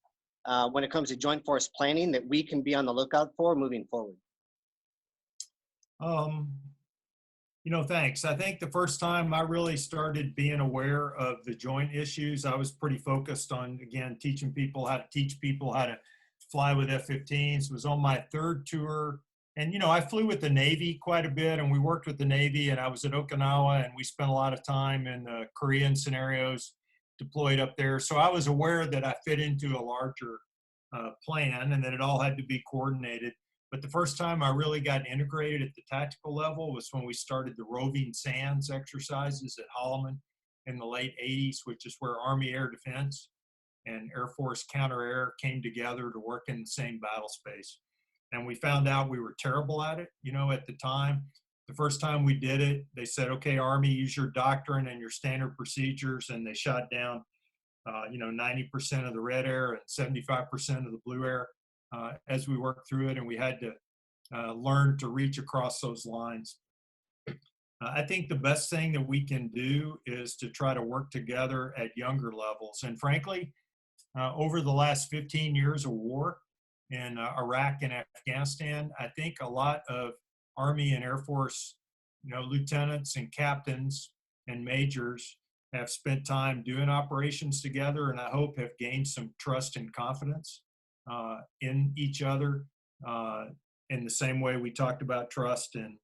when it comes to joint force planning that we can be on the lookout for moving forward? Um, Thanks. I think the first time I really started being aware of the joint issues, I was pretty focused on, again, teaching people how to teach people how to fly with F-15s. It was on my third tour. And, I flew with the Navy quite a bit, and we worked with the Navy, and I was at Okinawa, and we spent a lot of time in the Korean scenarios deployed up there. So I was aware that I fit into a larger plan and that it all had to be coordinated. But the first time I really got integrated at the tactical level was when we started the roving sands exercises at Holloman in the late 80s, which is where Army Air Defense and Air Force Counter Air came together to work in the same battle space. And we found out we were terrible at it, at the time. The first time we did it, they said, okay, Army, use your doctrine and your standard procedures. And they shot down, 90% of the red air and 75% of the blue air as we worked through it. And we had to learn to reach across those lines. I think the best thing that we can do is to try to work together at younger levels. And frankly, over the last 15 years of war in Iraq and Afghanistan, I think a lot of Army and Air Force, lieutenants and captains and majors have spent time doing operations together, and I hope have gained some trust and confidence in each other in the same way we talked about trust and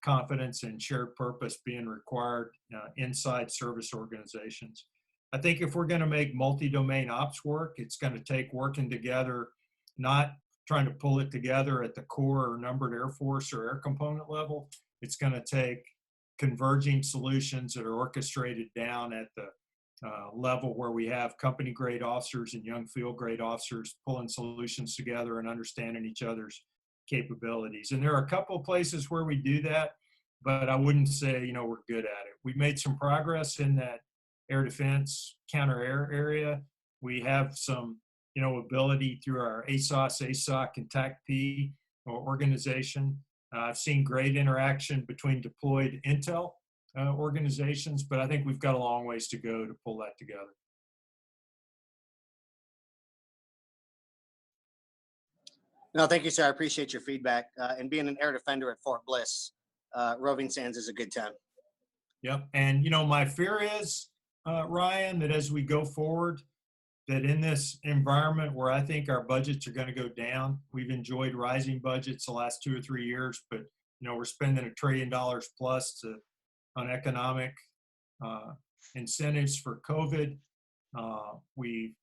confidence and shared purpose being required inside service organizations. I think if we're going to make multi-domain ops work, it's going to take working together, not trying to pull it together at the corps or numbered Air Force or air component level. It's going to take converging solutions that are orchestrated down at the level where we have company grade officers and young field grade officers pulling solutions together and understanding each other's capabilities. And there are a couple of places where we do that, but I wouldn't say, we're good at it. We've made some progress in that air defense counter air area. We have some, ability through our ASOS, ASOC, and TACP organization. I've seen great interaction between deployed intel organizations, but I think we've got a long ways to go to pull that together. No, thank you, sir. I appreciate your feedback. And being an air defender at Fort Bliss, roving sands is a good time. Yep. And, my fear is, Ryan, that as we go forward, that in this environment where I think our budgets are going to go down, we've enjoyed rising budgets the last 2 or 3 years, but, we're spending $1 trillion plus on economic incentives for COVID. We've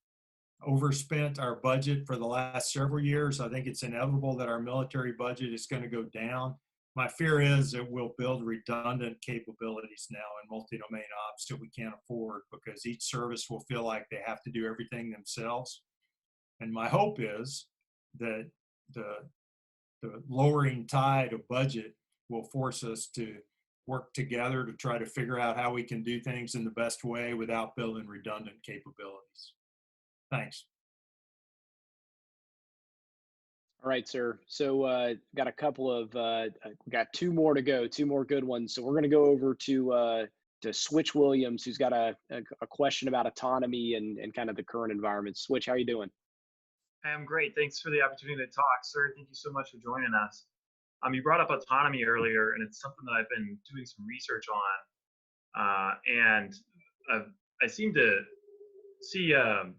overspent our budget for the last several years. I think it's inevitable that our military budget is going to go down. My fear is that we'll build redundant capabilities now in multi-domain ops that we can't afford because each service will feel like they have to do everything themselves. And my hope is that the lowering tide of budget will force us to work together to try to figure out how we can do things in the best way without building redundant capabilities. Thanks. All right, sir. So got a couple of, we got two more to go, two more good ones. So we're going to go over to Switch Williams, who's got a question about autonomy and kind of the current environment. Switch, how are you doing? I'm great. Thanks for the opportunity to talk, sir. Thank you so much for joining us. You brought up autonomy earlier, and it's something that I've been doing some research on. And I seem to see a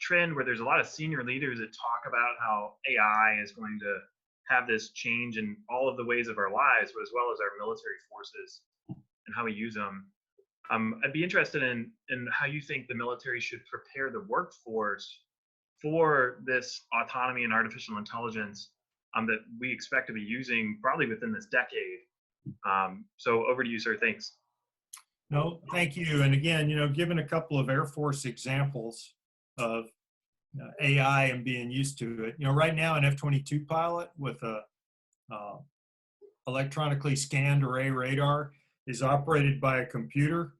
trend where there's a lot of senior leaders that talk about how AI is going to have this change in all of the ways of our lives, but as well as our military forces and how we use them. I'd be interested in how you think the military should prepare the workforce for this autonomy and artificial intelligence, that we expect to be using probably within this decade. So over to you, sir. Thanks. No, thank you. And again, given a couple of Air Force examples of AI and being used to it, right now an F-22 pilot with a electronically scanned array radar is operated by a computer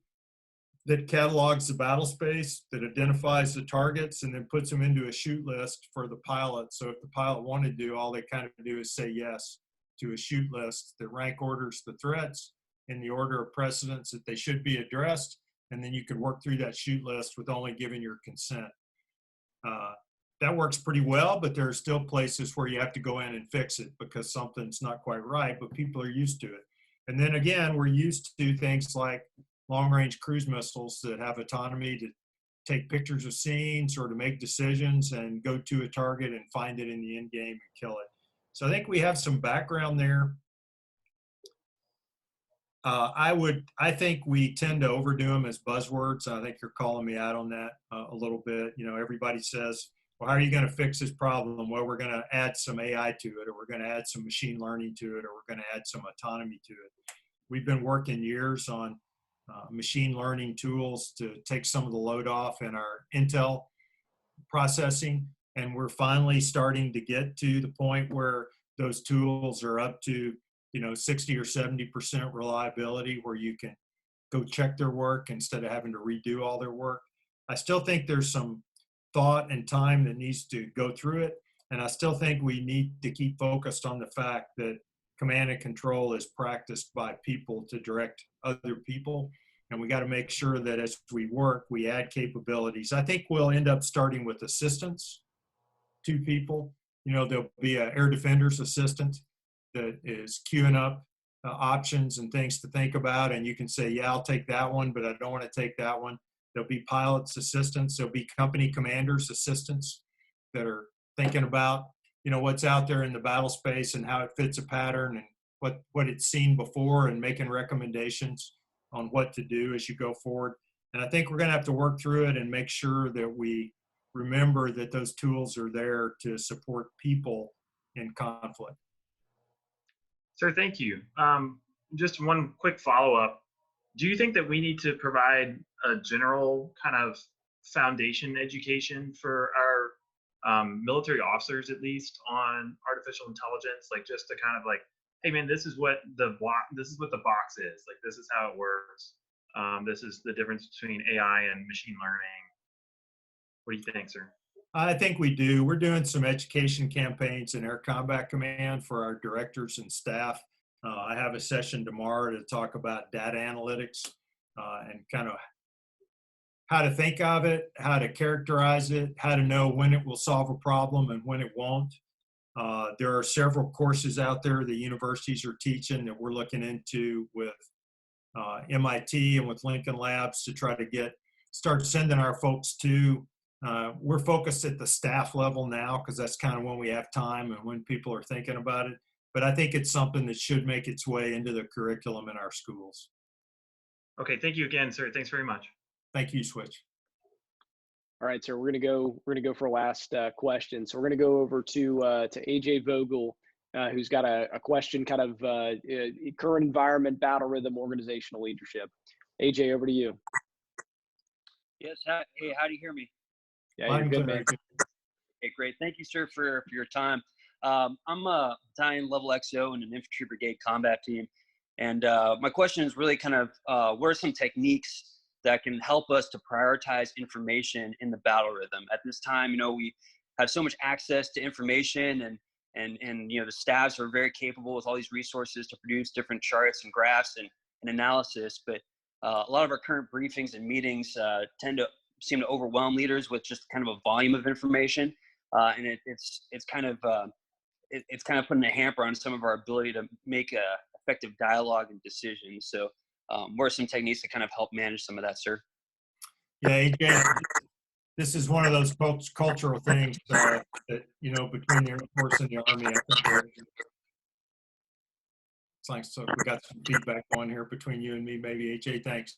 that catalogs the battle space, that identifies the targets, and then puts them into a shoot list for the pilot. So if the pilot wanted to, all they kind of do is say yes to a shoot list that rank orders the threats in the order of precedence that they should be addressed, and then you can work through that shoot list with only giving your consent. That works pretty well, but there are still places where you have to go in and fix it because something's not quite right, but people are used to it. And then again, we're used to things like long-range cruise missiles that have autonomy to take pictures of scenes or to make decisions and go to a target and find it in the end game and kill it. So I think we have some background there. I think we tend to overdo them as buzzwords. I think you're calling me out on that a little bit. Everybody says, well, how are you going to fix this problem? Well, we're going to add some AI to it, or we're going to add some machine learning to it, or we're going to add some autonomy to it. We've been working years on machine learning tools to take some of the load off in our intel processing. And we're finally starting to get to the point where those tools are up to 60 or 70% reliability, where you can go check their work instead of having to redo all their work. I still think there's some thought and time that needs to go through it. And I still think we need to keep focused on the fact that command and control is practiced by people to direct other people. And we got to make sure that as we work, we add capabilities. I think we'll end up starting with assistance to people. There'll be an air defender's assistant that is queuing up options and things to think about. And you can say, yeah, I'll take that one, but I don't want to take that one. There'll be pilots' assistants. There'll be company commanders' assistants that are thinking about, what's out there in the battle space and how it fits a pattern and what it's seen before, and making recommendations on what to do as you go forward. And I think we're going to have to work through it and make sure that we remember that those tools are there to support people in conflict. Sir, thank you. Just one quick follow-up. Do you think that we need to provide a general kind of foundation education for our military officers, at least, on artificial intelligence, like just to kind of like, hey man, this is what the box is. Like, this is how it works. This is the difference between AI and machine learning. What do you think, sir? I think we do. We're doing some education campaigns in Air Combat Command for our directors and staff. I have a session tomorrow to talk about data analytics and kind of how to think of it, how to characterize it, how to know when it will solve a problem and when it won't. There are several courses out there the universities are teaching that we're looking into with MIT and with Lincoln Labs to try to start sending our folks to. We're focused at the staff level now because that's kind of when we have time and when people are thinking about it. But I think it's something that should make its way into the curriculum in our schools. Okay, thank you again, sir. Thanks very much. Thank you, Switch. All right, so we're gonna go for a last question. So we're gonna go over to AJ Bogle, who's got a question, kind of current environment, battle rhythm, organizational leadership. AJ, over to you. Yes. Hey, how do you hear me? Yeah, you're good, man. Okay, great. Thank you, sir, for your time. I'm a battalion level XO in an infantry brigade combat team. And my question is really kind of, what are some techniques that can help us to prioritize information in the battle rhythm? At this time, we have so much access to information, and the staffs are very capable with all these resources to produce different charts and graphs and analysis. But a lot of our current briefings and meetings tend to seem to overwhelm leaders with just kind of a volume of information, and it's kind of putting a hamper on some of our ability to make effective dialogue and decisions. So what are some techniques that kind of help manage some of that, sir? Yeah, AJ, this is one of those cultural things that between the Air Force and the Army, I think it's like, so we got some feedback going here between you and me, maybe. AJ, thanks.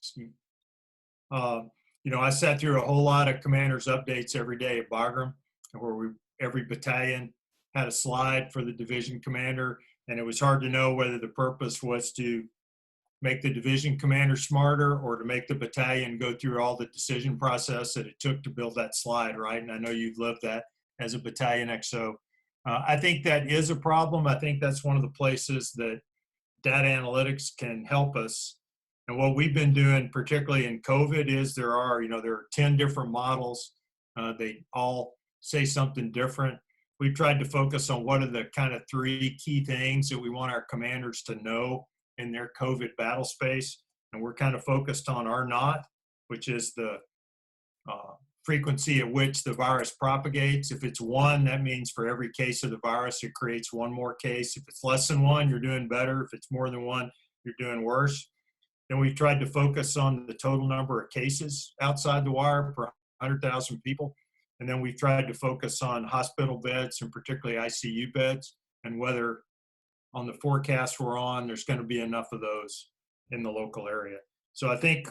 I sat through a whole lot of commanders updates every day at Bogle, where every battalion had a slide for the division commander, and it was hard to know whether the purpose was to make the division commander smarter or to make the battalion go through all the decision process that it took to build that slide, right? And I know you've lived that as a battalion XO. I think that is a problem. I think that's one of the places that data analytics can help us. And what we've been doing, particularly in COVID, is there are 10 different models. They all say something different. We've tried to focus on what are the kind of 3 key things that we want our commanders to know in their COVID battle space. And we're kind of focused on R0, which is the frequency at which the virus propagates. If it's 1, that means for every case of the virus, it creates 1 more case. If it's less than 1, you're doing better. If it's more than 1, you're doing worse. Then we've tried to focus on the total number of cases outside the wire per 100,000 people. And then we've tried to focus on hospital beds and particularly ICU beds, and whether on the forecast we're on, there's going to be enough of those in the local area. So I think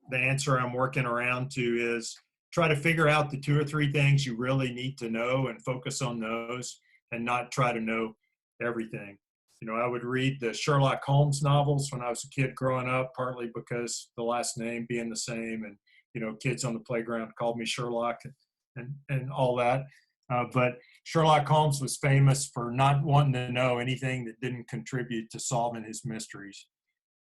the answer I'm working around to is try to figure out the 2 or 3 things you really need to know and focus on those and not try to know everything. I would read the Sherlock Holmes novels when I was a kid growing up, partly because the last name being the same, and, kids on the playground called me Sherlock and all that. But Sherlock Holmes was famous for not wanting to know anything that didn't contribute to solving his mysteries.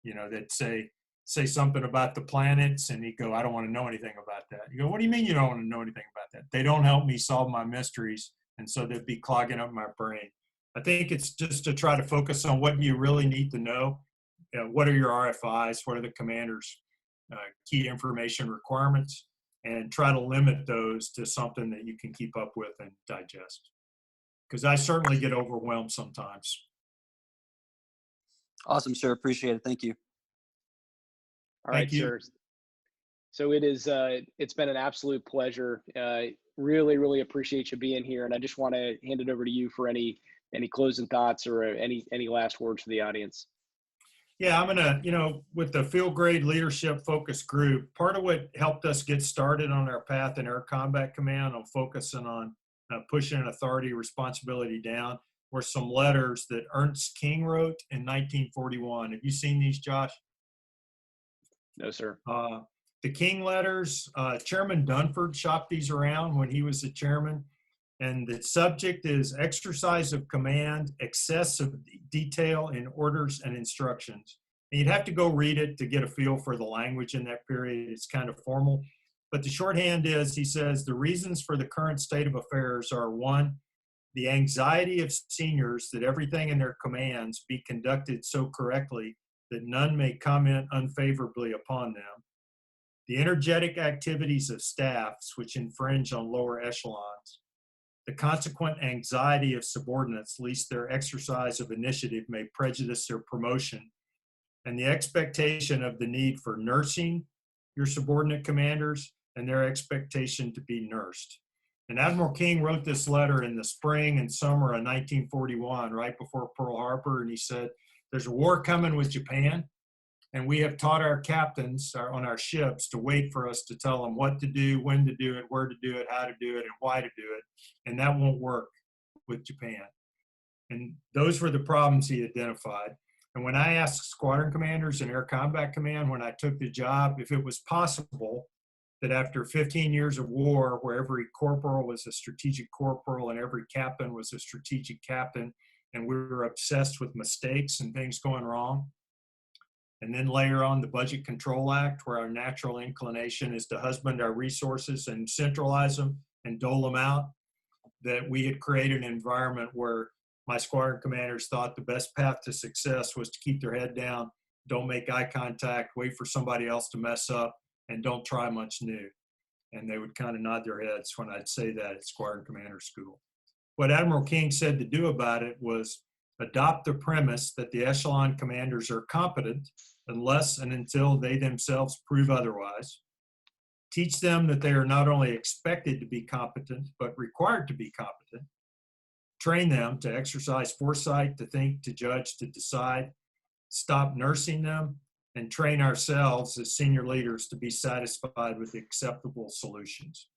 That say something about the planets, and he'd go, I don't want to know anything about that. You go, what do you mean you don't want to know anything about that? They don't help me solve my mysteries, and so they'd be clogging up my brain. I think it's just to try to focus on what you really need to know. What are your RFIs? What are the commander's key information requirements? And try to limit those to something that you can keep up with and digest. Because I certainly get overwhelmed sometimes. Awesome, sir. Appreciate it. Thank you. All right, sir. So it's been an absolute pleasure. Really, really appreciate you being here. And I just want to hand it over to you for any closing thoughts or any last words for the audience. Yeah, I'm gonna, with the field grade leadership focus group, part of what helped us get started on our path in Air Combat Command on focusing on pushing authority responsibility down were some letters that Ernst King wrote in 1941. Have you seen these, Josh? No, sir. The King letters, Chairman Dunford shopped these around when he was the chairman. And the subject is exercise of command, excessive detail in orders and instructions. And you'd have to go read it to get a feel for the language in that period. It's kind of formal. But the shorthand is, he says, the reasons for the current state of affairs are 1, the anxiety of seniors that everything in their commands be conducted so correctly that none may comment unfavorably upon them. The energetic activities of staffs which infringe on lower echelons. The consequent anxiety of subordinates lest their exercise of initiative may prejudice their promotion, and the expectation of the need for nursing your subordinate commanders and their expectation to be nursed. And Admiral King wrote this letter in the spring and summer of 1941, right before Pearl Harbor, and he said, there's a war coming with Japan, and we have taught our captains on our ships to wait for us to tell them what to do, when to do it, where to do it, how to do it, and why to do it. And that won't work with Japan. And those were the problems he identified. And when I asked squadron commanders in Air Combat Command when I took the job, if it was possible that after 15 years of war, where every corporal was a strategic corporal and every captain was a strategic captain, and we were obsessed with mistakes and things going wrong, and then layer on the Budget Control Act, where our natural inclination is to husband our resources and centralize them and dole them out, that we had created an environment where my squadron commanders thought the best path to success was to keep their head down, don't make eye contact, wait for somebody else to mess up, and don't try much new. And they would kind of nod their heads when I'd say that at squadron commander school. What Admiral King said to do about it was adopt the premise that the echelon commanders are competent unless and until they themselves prove otherwise. Teach them that they are not only expected to be competent, but required to be competent. Train them to exercise foresight, to think, to judge, to decide. Stop nursing them, and train ourselves as senior leaders to be satisfied with acceptable solutions.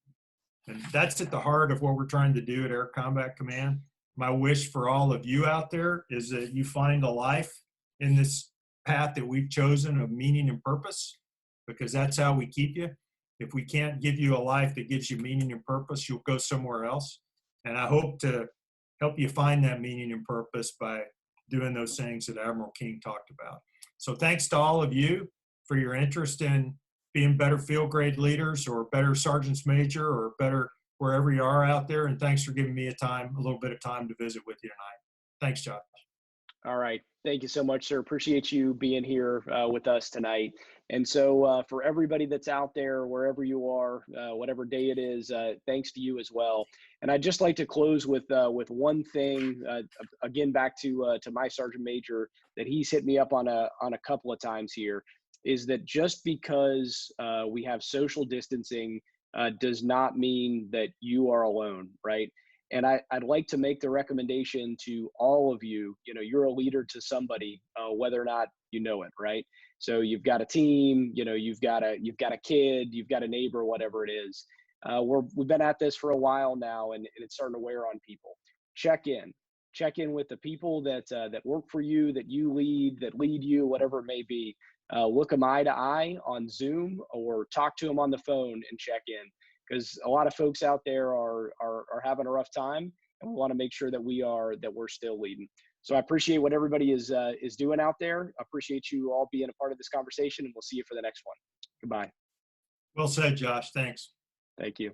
And that's at the heart of what we're trying to do at Air Combat Command. my wish for all of you out there is that you find a life in this path that we've chosen of meaning and purpose, because that's how we keep you. If we can't give you a life that gives you meaning and purpose, you'll go somewhere else. And I hope to help you find that meaning and purpose by doing those things that Admiral King talked about. So thanks to all of you for your interest in being better field grade leaders or better sergeants major or better wherever you are out there. And thanks for giving me a little bit of time to visit with you tonight. Thanks, Josh. All right. Thank you so much, sir. Appreciate you being here with us tonight. And so for everybody that's out there, wherever you are, whatever day it is, thanks to you as well. And I'd just like to close with one thing, again, back to my Sergeant Major, that he's hit me up on a couple of times here, is that just because we have social distancing does not mean that you are alone, right? And I'd like to make the recommendation to all of you, you're a leader to somebody, whether or not you know it, right? So you've got a team, you've got a kid, you've got a neighbor, whatever it is. We've been at this for a while now, and it's starting to wear on people. Check in with the people that work for you, that you lead, that lead you, whatever it may be. Look them eye to eye on Zoom or talk to them on the phone and check in. Because a lot of folks out there are having a rough time, and we want to make sure that we're still leading. So I appreciate what everybody is doing out there. I appreciate you all being a part of this conversation, and we'll see you for the next one. Goodbye. Well said, Josh. Thanks. Thank you.